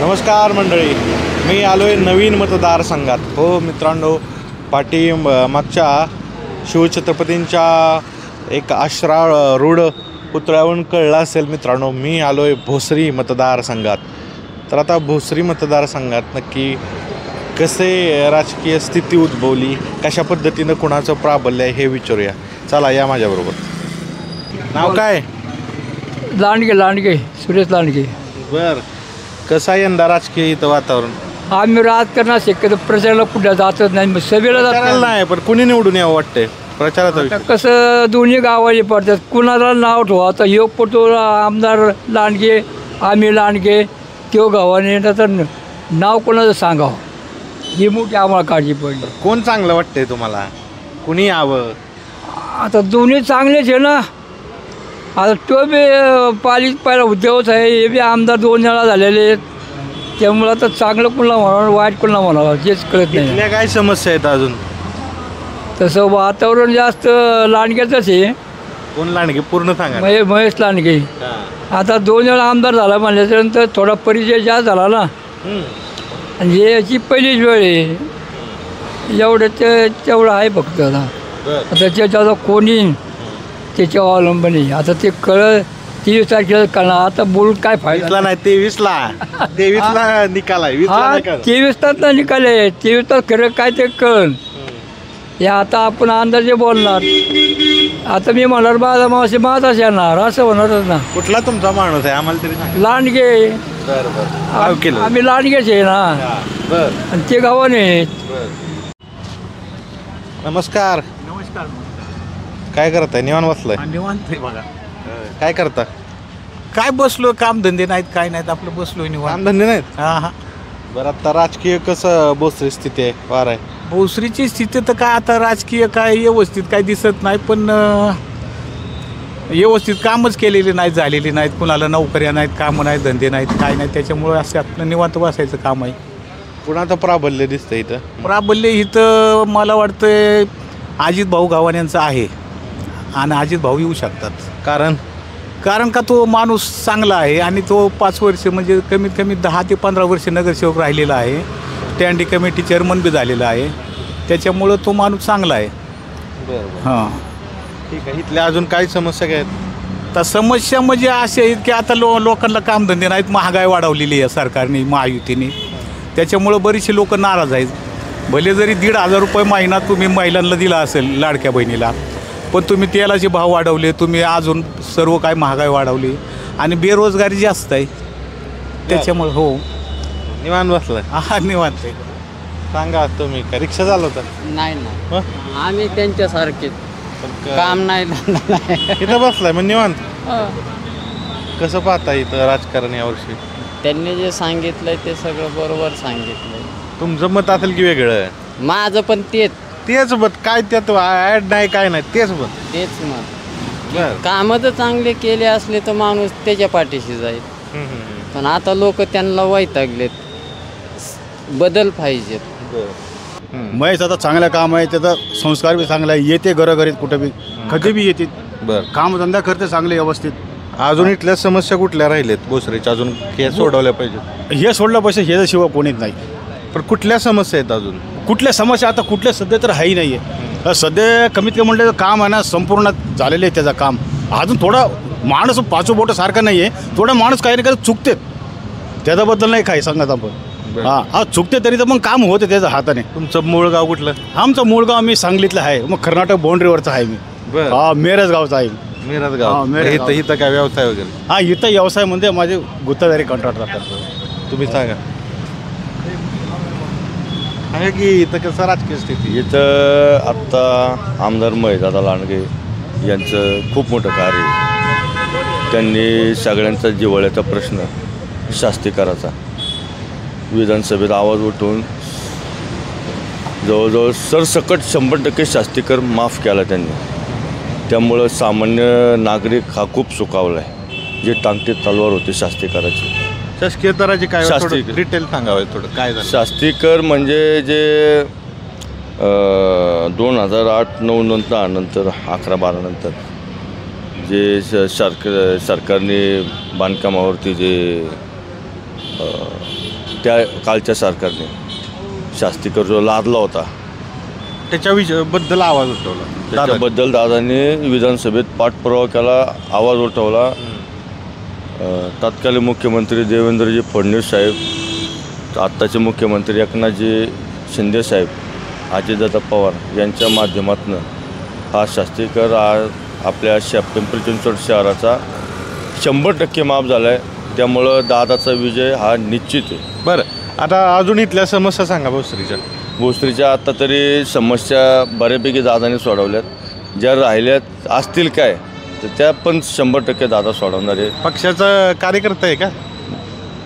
नमस्कार मंडळी, मी आलो आहे नवीन मतदारसंघात. हो मित्रांनो, मागच्या शिवछत्रपतींच्या एक अश्राळ रूढ पुतळ्यावरून कळलं असेल मित्रांनो, मी आलो आहे भोसरी मतदारसंघात. तर आता भोसरी मतदारसंघात नक्की कसे राजकीय स्थिती उद्भवली, कशा पद्धतीनं कुणाचं प्राबल्य आहे हे विचारूया. चला या माझ्याबरोबर. नाव काय? लांडगे सुरेश लांडगे. बर, कसं आहे यंदा राजकीय इथं वातावरण? आम्ही राजकारणात शक्यतो प्रचाराला कुठल्या जातच नाही, सभेला प्रचाराला जात नाही, पण कुणी निवडून यावं वाटतंय प्रचाराचा विषय? कसं दोन्ही गावाले पडतात, कुणाला नाव ठेवा. आता योग पडतो आमदार लांडगे, आम्ही लांडगे, त्यो गावाने तर नाव कोणाचं सांगावं ही मोठी आम्हाला काळजी पडली. कोण चांगलं वाटतंय तुम्हाला? कुणी यावं? आता दोन्ही चांगलेच आहे ना. आता तो बी पहिला उद्योगच आहे, हे बी आमदार 2 वेळा झालेले आहेत. त्यामुळं आता चांगलं कुणाला म्हणावं, वाईट कुणाला म्हणावं हेच कळत नाही. इथल्या काय समस्या आहेत अजून? तसं वातावरण जास्त लांडग्याचंच आहे. कोण लांडगे पूर्ण सांगा. महेश लांडगे आता 2 वेळा आमदार झाला म्हणल्याच्यानंतर थोडा परिचय जास्त झाला ना. आणि याची पहिलीच वेळ आहे, तेवढं आहे फक्त. आता त्याच्यावर कोणी त्याच्यावर अवलंबन आहे. आता ते 23 तारखेला कळणार. आता बोलून काय फायदा नाही. 23ला निकाल आहे. 23 तासला निकाल आहे. 23 तास खरं काय ते कळन. हे आता आपण अंदाजे बोलणार. आता मी म्हणणार माझा मावशी माझाच येणार असं होणारच ना. कुठला तुमचा माणूस आहे आम्हाला तरी सांगा. लांडगे. आम्ही लांडगेच आहे ना. आणि ते गावाने आहेत. नमस्कार. काय करताय? निवांत बसलाय? निवांत आहे बघा. काय करता? काय बसलो, काम धंदे नाहीत, काय नाहीत, आपलं बसलोय निवांत. कामधंदे नाहीत? हा. बरं, आता राजकीय कसं भोसरी स्थिती आहे? वार आहे भोसरीची स्थिती तर काय आता राजकीय काय व्यवस्थित काय दिसत नाही, पण व्यवस्थित कामच केलेली नाहीत, झालेली नाहीत. कुणाला नोकऱ्या नाहीत, कामं नाहीत, धंदे नाहीत, काय नाही. त्याच्यामुळे असं आपलं निवांत बसायचं काम आहे. कुणाचं प्राबल्य दिसतं इथं? प्राबल्य इथं मला वाटतं अजित भाऊ गावान यांचं आहे आणि अजित भाऊ येऊ शकतात. कारण का तो माणूस चांगला आहे आणि तो 5 वर्ष म्हणजे कमीत कमी 10 ते 15 वर्ष नगरसेवक राहिलेला आहे. स्टँडिंग कमिटी चेअरमन बी झालेला आहे. त्याच्यामुळं तो माणूस चांगला आहे. हां, ठीक आहे. इथल्या अजून काही समस्या काय आहेत? तर समस्या म्हणजे अशा आहेत की आता लोकांना कामधंदे नाहीत, महागाई वाढवलेली आहे सरकारने, महायुतीने. त्याच्यामुळं बरीचशी लोक नाराज आहेत. भले जरी 1,500 रुपये महिना तुम्ही महिलांना दिला असेल लाडक्या बहिणीला, पण तुम्ही तेलाचे भाव वाढवले, तुम्ही अजून सर्व काय महागाई वाढवली आणि बेरोजगारी जास्त आहे. त्याच्यामुळे हो निवांत बसलाय? हा, निवांत आहे. सांगा, तुम्ही काय रिक्षा चालवता? नाही ना, आम्ही त्यांच्यासारखेच. काम नाही, धंदा नाही. इथं बसलाय मग निवांत? कसं पाहता इथं राजकारण यावर्षी? त्यांनी जे सांगितलंय ते सगळं बरोबर सांगितलंय. तुमचं मत असेल की वेगळं? माझं पण तेच मत. काय त्यात ॲड नाही, काय नाही, तेच मत. मत. कामं तर चांगले केले असले तर माणूस त्याच्या पाठीशी जाईल. पण आता लोक त्यांना वैतागलेत, बदल पाहिजेत. महेश आता चांगलं काम आहे, त्याचा संस्कार बी चांगला आहे. येते घरोघरीत कुठं बी कधी बी येते. कामधंदा करते चांगले व्यवस्थित. अजून इथल्या समस्या कुठल्या राहिल्यात भोसरीच्या अजून हे सोडवल्या पाहिजेत? हे सोडलं पाहिजे, ह्याच्याशिवाय कोणीच नाही. पण कुठल्या समस्या आहेत अजून? कुठल्या समस्या आता कुठल्या सध्या तर हाही नाही आहे. सध्या कमीत कमी म्हटलं काम आहे ना, संपूर्ण झालेलं आहे त्याचं काम. अजून थोडा माणूस 5 बोटं सारखं नाही आहे. थोडा माणूस काही ना काही चुकते, त्याच्याबद्दल नाही काही सांगत आपण. हा चुकते तरी तर मग काम होते त्याच्या हाताने. तुमचं मूळ गाव कुठलं? आमचं मूळ गाव मी सांगलीतलं आहे, मग कर्नाटक बाउंड्रीवरचं आहे मी. मिरज गावचा आहे. मिरज गाव. इथं काय व्यवसाय वगैरे? हा, इथं व्यवसाय म्हणजे माझे गुत्ताधारी कॉन्ट्रॅक्ट राहतात. तुम्ही सांगा की इथं कसं राजकीय स्थिती? इथं आत्ता आमदार महेशदादा लांडगे यांचं खूप मोठं कार्य आहे. त्यांनी सगळ्यांचा जिव्हाळ्याचा प्रश्न शास्तीकराचा विधानसभेत आवाज उठवून जवळजवळ सरसकट 100% शास्तीकर माफ केला त्यांनी. त्यामुळं सामान्य नागरिक हा खूप सुखावला आहे. जे टांगती तलवार होती शास्तीकराची. शासकीय दराचे काय डिटेल सांगावे थोडं? काय झालं? शास्तीकर म्हणजे जे 2008-9 नंतर 11-12 नंतर जे सरकारने बांधकामावरती जे त्या कालच्या सरकारने शास्तीकर जो लादला होता त्याच्या बद्दल आवाज उठवला दादा. त्याच्याबद्दल दादांनी विधानसभेत पाठपुरावा केला, आवाज उठवला. तत्कालीन मुख्यमंत्री देवेंद्रजी फडणवीस साहेब, आत्ताचे मुख्यमंत्री एकनाथजी शिंदे साहेब, अजितदादा पवार यांच्या माध्यमातून हा शास्तीकर आज आपल्या पिंपरी चिंचवड शहराचा 100% माफ झाला आहे. त्यामुळं दादाचा विजय हा निश्चित आहे. बरं, आता अजून इथल्या समस्या सांगा भोसरीच्या. भोसरीच्या आत्ता तरी समस्या बऱ्यापैकी दादाने सोडवल्यात. ज्या राहिल्यात असतील काय तर त्या पण 100% दादा सोडवणार आहे. पक्षाचा कार्यकर्ता आहे का?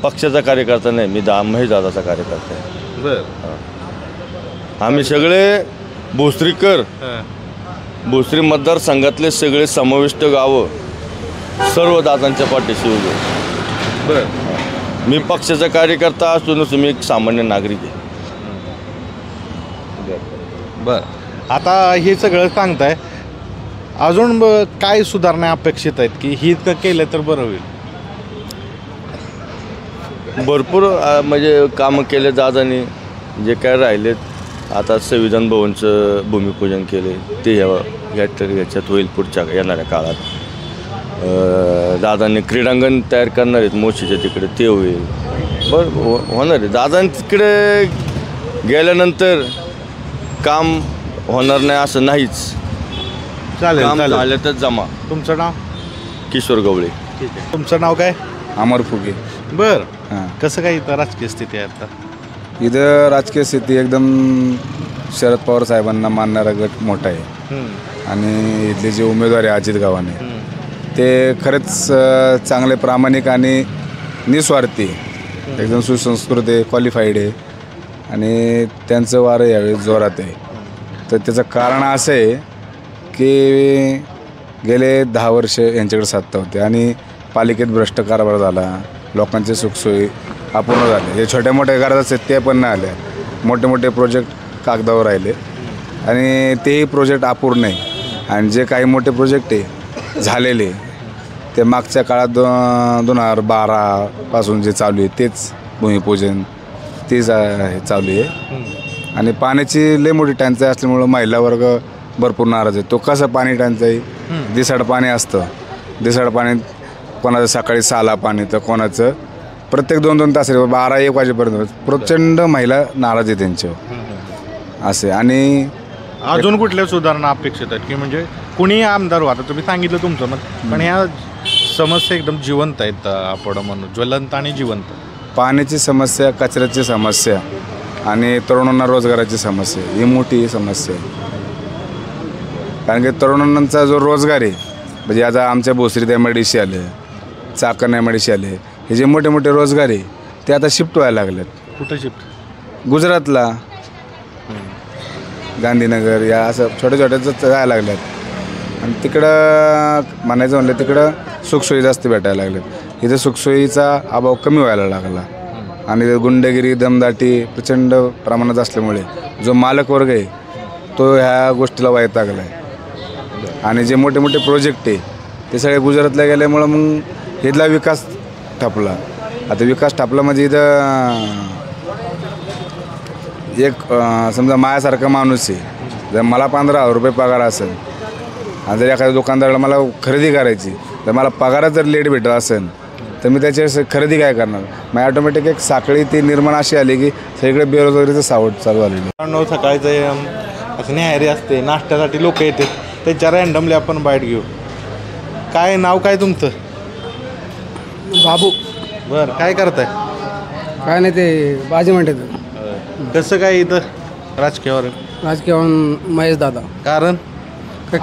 पक्षाचा कार्यकर्ता नाही, मी महेश दादाचा कार्यकर्ता आहे. बरं. आम्ही सगळे भोसरीकर, भोसरी मतदारसंघातले सगळे समाविष्ट गावं सर्व दादांच्या पाठीशी उभे. बरं. मी पक्षाचा कार्यकर्ता असूनच मी एक सामान्य नागरिक आहे. बरं, आता हे सगळं सांगताय, अजून काय सुधारणा अपेक्षित आहेत की ही इतकं केलं तर बरं होईल? भरपूर म्हणजे कामं केले दादांनी. जे काय राहिलेत, आता संविधान भवनचं भूमिपूजन केले, ते ह्याच्यात होईल पुढच्या येणाऱ्या काळात. दादांनी क्रीडांगण तयार करणार आहेत मोशीच्या तिकडे, ते होईल. बरं होणार आहे. दादांनी तिकडे गेल्यानंतर काम होणार नाही असं नाहीच. चालेल काम चालेल. झालं तर जमा. तुमचं नाव? किशोर गवळे. ठीक आहे. तुमचं नाव काय? अमर फुगे. बरं. हां, कसं काय इथं राजकीय स्थिती आहे आता? इथं राजकीय स्थिती एकदम शरद पवार साहेबांना मानणारा गट मोठा आहे. आणि इथले जे उमेदवार आहे अजित गावाने, ते खरंच चांगले प्रामाणिक आणि निस्वार्थी, एकदम सुसंस्कृत आहे, क्वालिफाईड आहे आणि त्यांचं वारं यावेळी जोरात आहे. तर त्याचं कारण असं आहे की गेले 10 वर्ष यांच्याकडे सत्ता होते आणि पालिकेत भ्रष्ट कारभार झाला, लोकांचे सुखसोयी अपूर्ण झाले. हे छोट्या मोठ्या गरजा आहेत ते पण नाही आल्या. मोठे मोठे प्रोजेक्ट कागदावर राहिले आणि तेही प्रोजेक्ट अपूर्ण आहे. आणि जे काही मोठे प्रोजेक्ट आहे झालेले, ते मागच्या काळात 2012पासून जे चालू आहे तेच भूमिपूजन तेच चालू आहे. आणि पाण्याची लई मोठी टंचाई असल्यामुळं महिला वर्ग भरपूर नाराज आहे. तो कसं पाणी टंचाई, दिसाड पाणी असतं, दिसाड पाणी कोणाचं सकाळी 6ला पाणी तर कोणाचं प्रत्येक 2-2 तास 12-1 वाजेपर्यंत. प्रचंड महिला नाराज आहे त्यांच्यावर असे. आणि अजून कुठल्या सुधारणा अपेक्षित आहेत की म्हणजे कुणी आमदार हो? आता तुम्ही सांगितलं तुमचं मत, पण ह्या समस्या एकदम जिवंत आहेत, आपण म्हणून ज्वलंत आणि जिवंत. पाण्याची समस्या, कचऱ्याची समस्या आणि तरुणांना रोजगाराची समस्या ही मोठी समस्या आहे. कारण की तरुणांचा जो रोजगार आहे, म्हणजे आता आमच्या भोसरीत MIDC आले, चाकण MIDC आले, हे जे मोठे मोठे रोजगार आहे ते आता शिफ्ट व्हायला लागलेत. कुठं शिफ्ट? गुजरातला, गांधीनगर या असं छोट्या छोट्याच जायला लागल्यात. आणि तिकडं म्हणायचं म्हणलं तिकडं सुखसोयी जास्त भेटायला लागल्यात. इथं सुखसोयीचा अभाव कमी व्हायला लागला आणि गुंडगिरी, दमदाटी प्रचंड प्रमाणात असल्यामुळे जो मालक वर्ग आहे तो ह्या गोष्टीला वैतागला आहे. आणि जे मोठे मोठे प्रोजेक्ट आहे ते सगळे गुजरातला गेल्यामुळं मग इथला विकास ठपला. आता विकास ठपला म्हणजे इथं एक समजा माझ्यासारखा माणूस आहे, जर मला 15,000 रुपये पगार असेल आणि जर एखाद्या दुकानदाराला मला खरेदी करायची, तर मला पगारात जर लेट भेटत असेल तर मी त्याची खरेदी काय करणार? मग ॲटोमॅटिक एक साखळी ती निर्माण अशी आली की सगळीकडे बेरोजगारीचं सावट चालू झालेली. सकाळचं असं न्याहारी असते, नाश्त्यासाठी लोक येतात, त्याच्या रँडमली आपण बाईट घेऊ. काय नाव काय तुमचं? बाबू. बरं, काय करताय? काय नाही, ते बाजी म्हणतात. कसं काय इथं राजकीयावर? राजकीय महेश दादा. कारण काय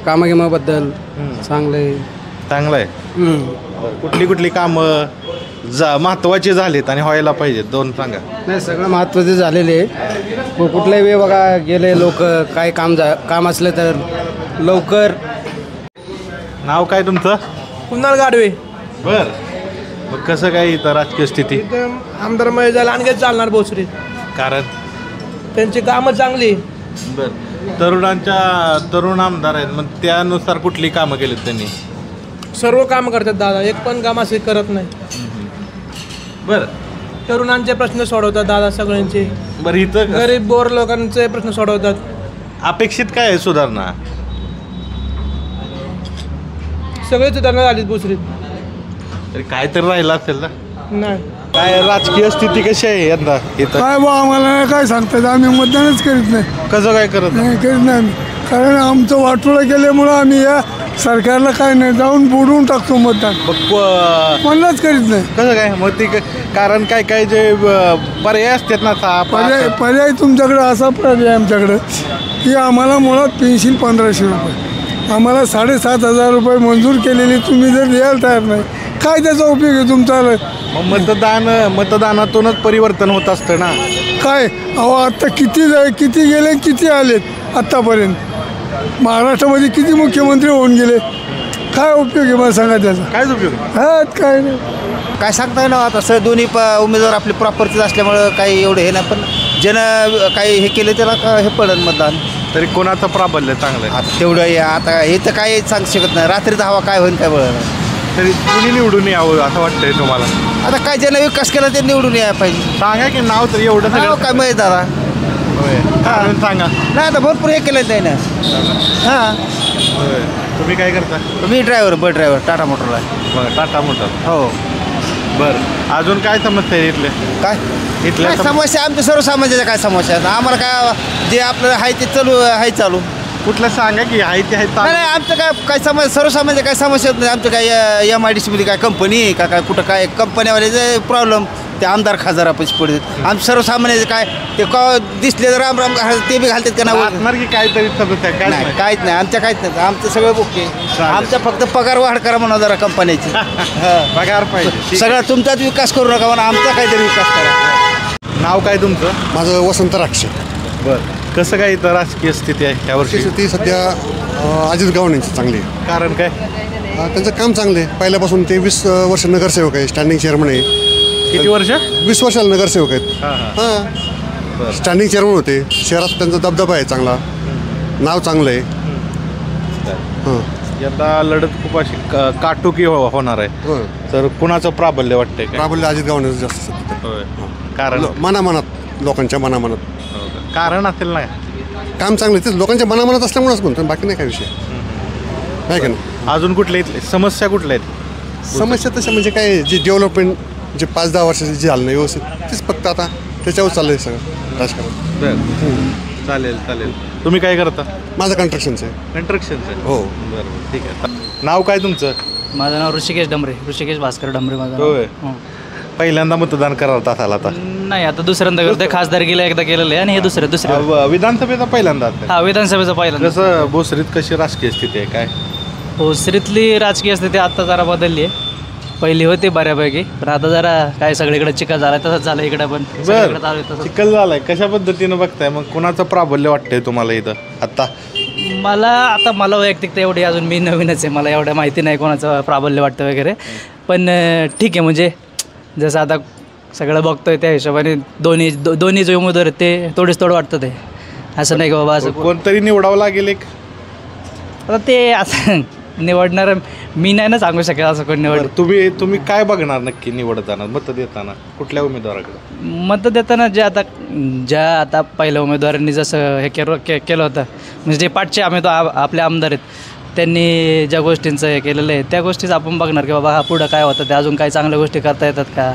कामागिमाबद्दल चांगलं चांगलं आहे. कुठली कामं महत्त्वाची झालीत आणि व्हायला पाहिजेत, 2 सांगा. नाही, सगळं महत्त्वाचे झालेले आहे. कुठल्याही वेळ बघा गेले लोक, काय काम असलं तर लवकर. नाव काय तुमचं? कुणाल गाडवे. बरं, मग कसं काय इथं राजकीय स्थिती? आमदार महेश दादा आणखी चालणार भोसरीत, कारण त्यांची कामं चांगली. बरं, तरुण आमदार आहेत, मग त्यानुसार कुठली कामं केलीत त्यांनी? सर्व कामं करतात दादा, एक पण काम असे करत नाही. बरं, तरुणांचे प्रश्न सोडवतात दादा सगळ्यांचे. बरं इथं गरीब बोर लोकांचे प्रश्न सोडवतात. अपेक्षित काय आहे सुधारणा? सगळेच सुधारणा झालीत भोसरीत. तरी काय तर राहिलं असेल ना. नाही काय राजकीय स्थिती कशी आहे यंदा इथं? काय बा आम्हाला काय सांगतात, आम्ही मतदानच करीत नाही. कसं काय करत नाही करीत नाही आम्ही, कारण आमचं वाटोळं केल्यामुळं आम्ही या सरकारला काय नाही जाऊन बुडवून टाकतो मतदान. कोणालाच करीत नाही. कसं काय मग ती कारण काय काय जे पर्याय असतात ना पर्याय तुमच्याकडे असा पर्याय आमच्याकडं की आम्हाला मुळात पेन्शन 1500 रुपये, आम्हाला 7500 रुपये मंजूर केलेली तुम्ही जर द्यायला तयार नाही, काय त्याचा उपयोग आहे तुमचा? मतदानातूनच परिवर्तन होत असतं ना. काय अहो आत्ता किती गेले किती आलेत आत्तापर्यंत? महाराष्ट्रामध्ये किती मुख्यमंत्री होऊन गेले, काय उपयोग आहे मला सांगा त्याचा? काय उपयोग? हा काय नाही, काय सांगता येणार आता सर. दोन्ही उमेदवार आपले प्रॉपरचीच असल्यामुळं काही एवढं हे नाही, पण काही हे केलं त्याला हे पडेल मतदान. तरी कोणाचं प्राबल्य चांगलं आहे? आता तेवढं आता हे तर काही सांगू शकत नाही. रात्रीचा हवा काय होईल काय बघा. तरी कुणी निवडून यावं असं वाटतंय तुम्हाला? आता काय ज्यानं विकास केला ते निवडून यायला पाहिजे. सांगा की नाव तर एवढं नाव काय माहीत दादा? कारण सांगा. नाही आता भरपूर हे केलं त्यानं. हां तुम्ही काय करता? मी बस ड्रायव्हर टाटा मोटरला आहे. बरं टाटा मोटर. हो बरं अजून काय समस्या आहे इथले? काय इथल्या समस्या आमच्या सर्वसामान्याच्या काय समस्या आहेत? आम्हाला काय जे आपलं आहे ते चालू. कुठलं सांगा की आहे ते आहे नाही आमचं काय समस्या सर्वसामान्य काय समस्या नाही. आमचं काय MIDCमध्ये काय कंपनी का काय कुठं काय कंपन्यावाले प्रॉब्लेम ते आमदार खासदार पैसे पडतात. आमचं सर्वसामान्य काय ते दिसले तर राम ते बी घालतात का नाही की काहीतरी समस्या काय नाही? काहीच नाही आमच्या, काहीच नाही. आमचं सगळं ओके. आमचा फक्त पगार वाढ करा म्हणा जरा कंपन्याची. पगार पाहिजे. सगळा तुमचाच विकास करू नका म्हणा, आमचा काहीतरी विकास करा. नाव काय तुमचं? माझं वसंत राक्षे. बरं कसं काय इथं राजकीय स्थिती आहे यावर्षी? ती सध्या अजित गव्हाणेंची चांगली आहे. कारण काय? त्यांचं काम चांगलं आहे. पहिल्यापासून ते 20 वर्ष नगरसेवक आहे, स्टँडिंग चेअरमन आहे. किती वर्ष? 20 वर्षाला नगरसेवक आहेत. हां स्टँडिंग चेअरमन होते. शहरात त्यांचा दबदबा आहे चांगला, नाव चांगलं आहे. हां यंदा लढत खूप अशी काटुकी होणार आहे. तर कुणाचं प्राबल्य वाटतंय? प्राबल्य अजित गव्हाणेंचं जास्त सध्या. कारण मनामनात लोकांच्या मनामनात कारण असेल ना. काम चांगलं आहे, ते लोकांच्या मनामनात असल्यामुळेच म्हणतो, बाकी नाही काय विषय नाही का नाही. अजून कुठल्या इथले समस्या कुठल्या आहेत? समस्या तशा म्हणजे काय, जे डेव्हलपमेंट जे 5-10 वर्षाचे जे झालं नाही व्यवस्थित, तेच फक्त आता त्याच्यावर चाललं आहे सगळं राजकारण. चालेल. तुम्ही काय करता? माझं कंस्ट्रक्शनचं आहे. कंस्ट्रक्शनचं आहे. हो बरं ठीक आहे. नाव काय तुमचं? माझं नाव ऋषिकेश भास्कर डमरे माझं. होय. पहिल्यांदा मतदान करत असाल आता? नाही आता दुसऱ्यांदा करतोय. खासदारकीला एकदा केलेलं आहे आणि हे दुसऱ्या विधानसभेचा पहिल्यांदा? हा विधानसभेचा पहिल्यांदा. कसं भोसरीत कशी राजकीय स्थिती आहे काय? भोसरीतली राजकीय स्थिती आता जरा बदलली आहे. पहिली होती बऱ्यापैकी, पण आता जरा काय सगळीकडे चिखल झाला, तसंच झालं इकडे पण. चिखल झालाय. कशा पद्धतीनं बघताय मग? कुणाचं प्राबल्य वाटतंय तुम्हाला इथं आता? मला वैयक्तिक तर एवढी अजून मी नवीनच आहे, मला एवढं माहिती नाही कोणाचं प्राबल्य वाटतं वगैरे. पण ठीक आहे, म्हणजे जसं आता सगळं बघतोय त्या हिशोबाने दोन्ही जे उमेदवार आहेत ते थोडं वाटतं. ते असं नाही की बाबा असं कोणतरी निवडावं लागेल एक. आता ते असं निवडणार मी नाही ना सांगू शकत असं कोण निवड. तुम्ही काय बघणार नक्की निवडताना, मत देताना कुठल्या उमेदवाराकडे? मत देताना ज्या आता पहिल्या उमेदवारांनी जसं हे केलं होतं, म्हणजे जे पाठचे आपले आमदार आहेत त्यांनी ज्या गोष्टींचं हे केलेलं आहे त्या गोष्टीच आपण बघणार की बाबा हा पुढं काय होतं, ते अजून काही चांगल्या गोष्टी करता येतात का,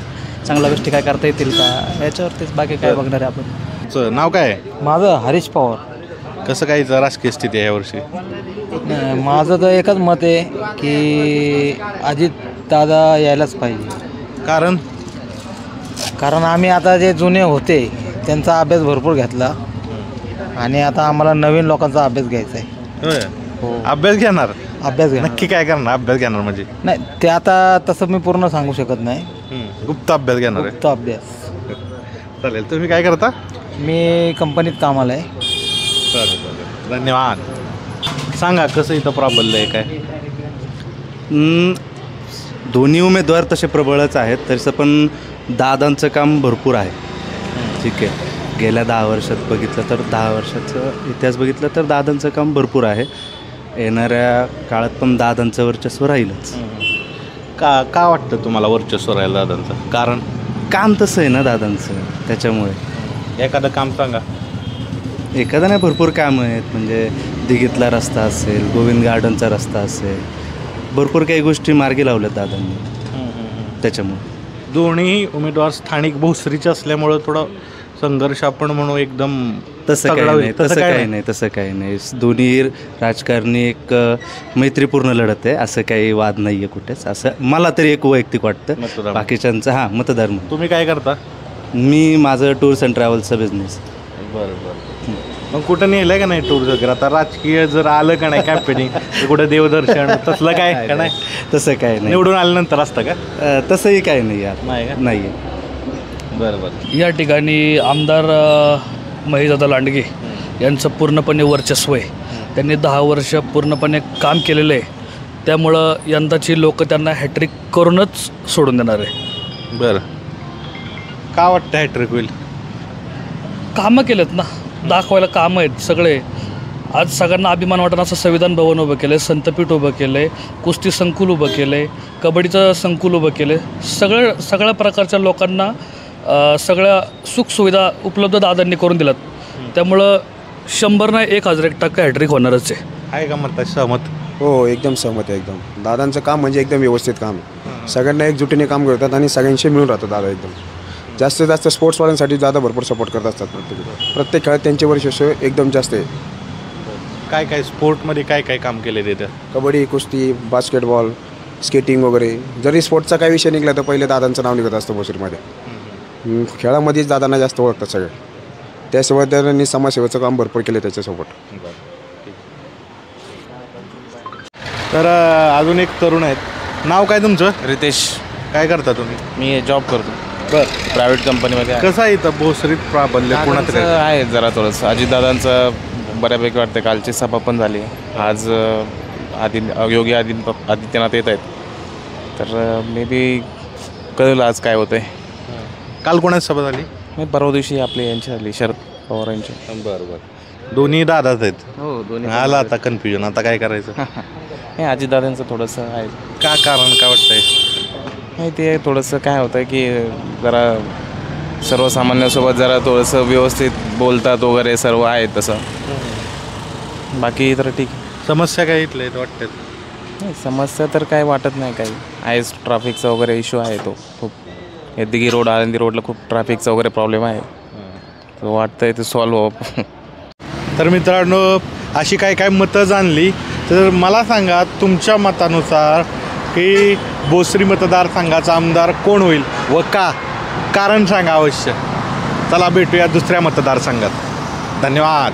चांगल्या गोष्टी काय करता येतील का, याच्यावरतीच बाकी काय बघणार आहे आपण. नाव काय? माझं हरीश पवार. कसं काय राजकीय स्थिती आहे यावर्षी? माझं तर एकच मत आहे की अजित दादा यायलाच पाहिजे. कारण आम्ही आता जे जुने होते त्यांचा अभ्यास भरपूर घेतला आणि आता आम्हाला नवीन लोकांचा अभ्यास घ्यायचा आहे. हो. अभ्यास घेणार नक्की काय करणार? अभ्यास घेणार म्हणजे नाही ते आता तसं मी पूर्ण सांगू शकत नाही. गुप्त अभ्यास घेणार आहे. गुप्त अभ्यास. चालेल. तुम्ही काय करता? मी कंपनीत कामाला आहे. चालेल. धन्यवाद. सांगा कसं इथं प्राबल्य आहे काय? दोन्ही उमेदवार तसे प्रबळच आहेत, तसं पण दादांचं काम भरपूर आहे. ठीक आहे, गेल्या 10 वर्षात बघितलं तर 10 वर्षाचा इतिहास बघितलं तर दादांचं काम भरपूर आहे. येणाऱ्या काळात पण दादांचं वर्चस्व राहीलच. का वाटतं तुम्हाला वर्चस्व राहील दादांचं? काम तसं आहे ना दादांचं, त्याच्यामुळे. एखादं काम सांगा. एखादं नाही, भरपूर कामं आहेत. म्हणजे दिघीतला रस्ता असेल, गोविंद गार्डनचा रस्ता असेल, भरपूर काही गोष्टी मार्गी लावल्यात दादांनी, त्याच्यामुळे. दोन्ही उमेदवार स्थानिक भोसरीचे असल्यामुळं थोडं संघर्ष आपण म्हणू एकदम तसं काही नाही, तसं काही नाही. दोन्ही राजकारणी एक मैत्रीपूर्ण लढत आहे, असं काही वाद नाही आहे कुठेच, असं मला तरी एक वैयक्तिक वाटतं. बाकीच्यांचं मतदार म्हणून. तुम्ही काय करता? मी माझं टूर्स अँड ट्रॅव्हल्सचा बिझनेस. बरं. मग कुठं नेलं का नाही टूर वगैरे? आता राजकीय जर आलं का नाही कॅम्पेनिंग, कुठं देवदर्शन तसलं काय का नाही? तसं काय नाही. निवडून आल्यानंतर असतं का? तसंही काही नाही यार. नाही. बरं. या ठिकाणी आमदार महेशदादा लांडगे यांचं पूर्णपणे वर्चस्व आहे. त्यांनी 10 वर्ष पूर्णपणे काम केलेलं आहे, त्यामुळं यंदाची लोक त्यांना हॅट्रिक करूनच सोडून देणार आहे. बरं. का वाटतं हॅट्रिक होईल? कामं केलेत ना, दाखवायला कामं आहेत सगळे. आज सगळ्यांना अभिमान वाटणं असं संविधान भवन उभं केलं आहे, संतपीठ उभं केलं आहे, कुस्ती संकुल उभं केलं आहे, कबड्डीचं संकुल उभं केलं आहे. सगळ्या प्रकारच्या लोकांना सगळ्या सुखसुविधा उपलब्ध दादांनी करून दिल्यात. त्यामुळं 100 नाही 1001% हॅट्रिक होणारच आहे का म्हणतात? सहमत? हो, एकदम सहमत आहे. एकदम दादांचं काम म्हणजे एकदम व्यवस्थित काम आहे. सगळ्यांना एकजुटीने काम करतात आणि सगळ्यांशी मिळून राहतात दादा. एकदम जास्तीत जास्त स्पोर्ट्सवाल्यांसाठी दादा भरपूर सपोर्ट करत असतात. प्रत्येक खेळात त्यांचे वर्चस्व एकदम जास्त आहे. काय स्पोर्टमध्ये काय काम केले तिथं? कबड्डी, कुस्ती, बास्केटबॉल, स्केटिंग वगैरे. जरी स्पोर्ट्सचा काही विषय निघला तर पहिले दादांचं नाव निघत असतं भोसरीमध्ये. खेळामध्येच दादांना जास्त ओळखतात सगळे. त्यासोबत त्यांनी समाजसेवेचं काम भरपूर केलं त्याच्यासोबत. तर अजून एक तरुण आहेत. नाव काय तुमचं? रितेश. काय करता तुम्ही? मी जॉब करतो. बरं. प्रायव्हेट कंपनीमध्ये. कसं आहे इथं भोसरीत प्राबल्य? पुण्यात आहे जरा थोडंसं. अजितदादांचं बऱ्यापैकी वाटतं. कालची सभा पण झाली. आज योगी आदित्यनाथ येत आहेत, तर मे बी कळलं आज काय होतंय. काल कोणाची सभा झाली? परवा दिवशी आपली यांची झाली, शरद पवार यांची. बरं. दोन्ही दादाच आहेत. हो, दोन्ही. आला आता कन्फ्युजन. आता काय करायचं? हे अजितदादांचं थोडंसं आहे. का कारण काय वाटतंय? नाही, ते थोडंसं काय होतं की जरा सर्वसामान्यांसोबत जरा थोडंसं व्यवस्थित बोलतात वगैरे, सर्व आहेत तसं. बाकी तर ठीक. समस्या काय इथल्या वाटतात? नाही, समस्या तर काय वाटत नाही काही. आहे ट्रॅफिकचा वगैरे इश्यू आहे तो खूप. दिघी रोड, आळंदी रोडला खूप ट्रॅफिकचा वगैरे प्रॉब्लेम आहे. तो वाटतंय ते सॉल्व्ह व्हावं. तर मित्रांनो, अशी काय मतं जाणली. तर मला सांगा तुमच्या मतानुसार की भोसरी मतदारसंघाचा आमदार कोण होईल व का? कारण सांगा अवश्य. चला भेटूया दुसऱ्या मतदारसंघात. धन्यवाद.